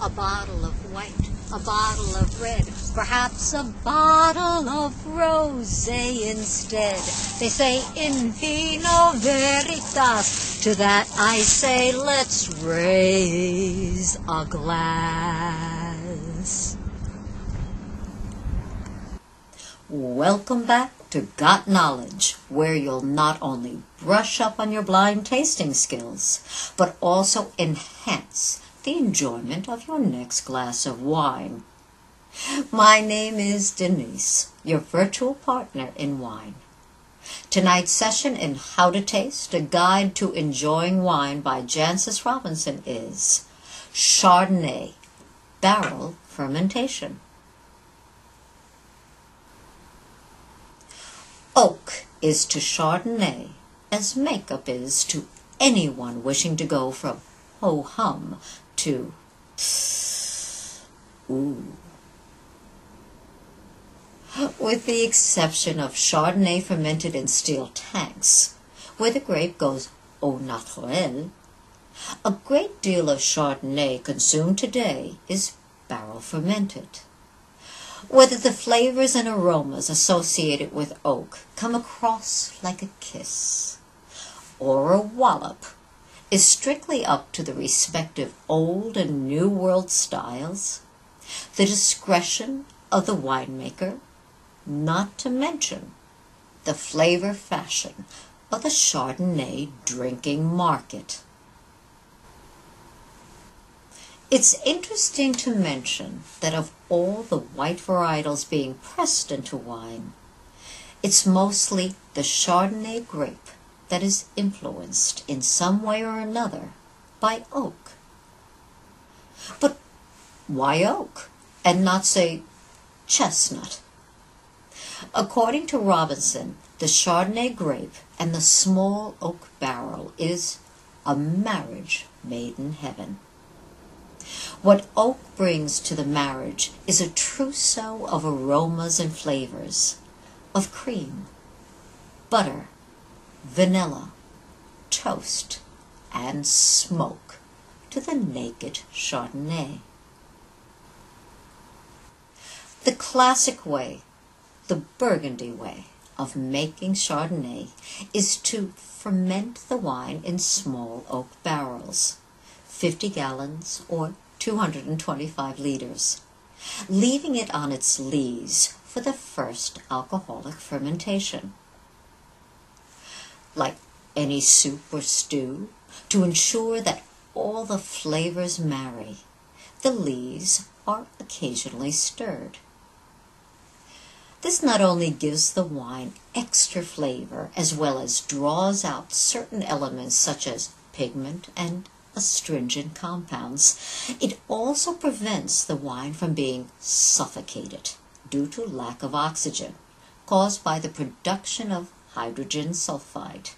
a bottle of white, a bottle of red, perhaps a bottle of rosé instead. They say in vino veritas. To that I say, let's raise a glass. Welcome back to Got Knowledge, where you'll not only brush up on your blind tasting skills, but also enhance the enjoyment of your next glass of wine. My name is DeniZe, your virtual partner in wine. Tonight's session in How to Taste, a Guide to Enjoying Wine by Jancis Robinson is Chardonnay, Barrel Fermentation. Oak is to Chardonnay as makeup is to anyone wishing to go from ho-hum to ooh. With the exception of Chardonnay fermented in steel tanks, where the grape goes au naturel, a great deal of Chardonnay consumed today is barrel fermented. Whether the flavors and aromas associated with oak come across like a kiss or a wallop is strictly up to the respective old and new world styles, the discretion of the winemaker, not to mention the flavor fashion of the Chardonnay drinking market. It's interesting to mention that of all the white varietals being pressed into wine, it's mostly the Chardonnay grape that is influenced in some way or another by oak. But why oak and not, say, chestnut? According to Robinson, the Chardonnay grape and the small oak barrel is a marriage made in heaven. What oak brings to the marriage is a trousseau of aromas and flavors, of cream, butter, vanilla, toast, and smoke to the naked Chardonnay. The classic way, the Burgundy way, of making Chardonnay is to ferment the wine in small oak barrels, 50 gallons or 225 liters, leaving it on its lees for the first alcoholic fermentation. Like any soup or stew, to ensure that all the flavors marry, the lees are occasionally stirred. This not only gives the wine extra flavor as well as draws out certain elements such as pigment and astringent compounds, it also prevents the wine from being suffocated due to lack of oxygen caused by the production of hydrogen sulfide,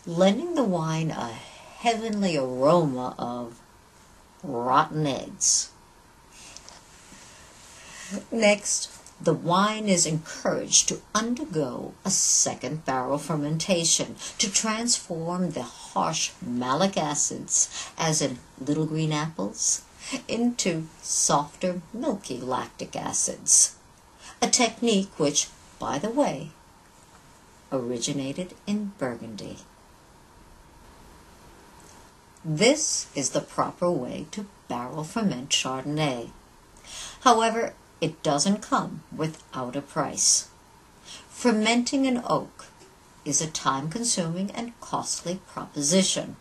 lending the wine a heavenly aroma of rotten eggs. Next, the wine is encouraged to undergo a second barrel fermentation to transform the harsh malic acids, as in little green apples, into softer milky lactic acids, a technique which, by the way, originated in Burgundy. This is the proper way to barrel ferment Chardonnay. However, it doesn't come without a price. Fermenting an oak is a time-consuming and costly proposition.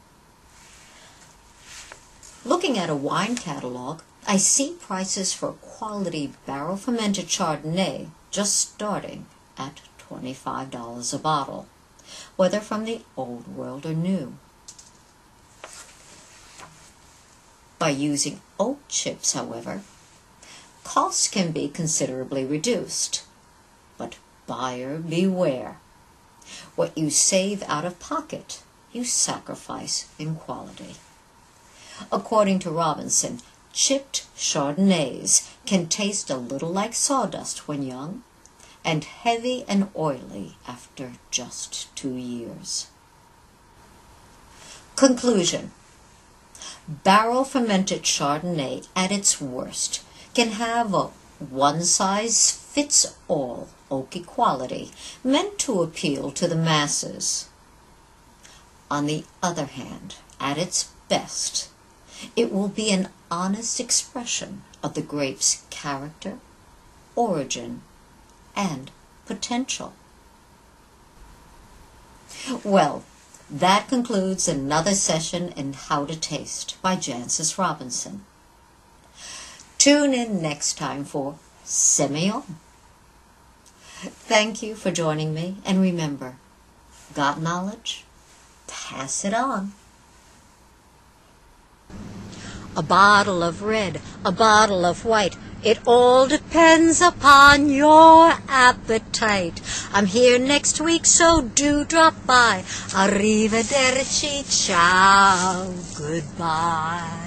Looking at a wine catalog, I see prices for quality barrel-fermented Chardonnay just starting at $25 a bottle, whether from the old world or new. By using oak chips, however, costs can be considerably reduced, but buyer beware. What you save out of pocket, you sacrifice in quality. According to Robinson, chipped Chardonnays can taste a little like sawdust when young, and heavy and oily after just 2 years. Conclusion. Barrel-fermented Chardonnay at its worst can have a one-size-fits-all oaky quality meant to appeal to the masses. On the other hand, at its best, it will be an honest expression of the grape's character, origin, and potential. Well, that concludes another session in How to Taste by Jancis Robinson. Tune in next time for Semillon. Thank you for joining me, and remember, got knowledge? Pass it on. A bottle of red, a bottle of white, it all depends upon your appetite. I'm here next week, so do drop by. Arrivederci, ciao, goodbye.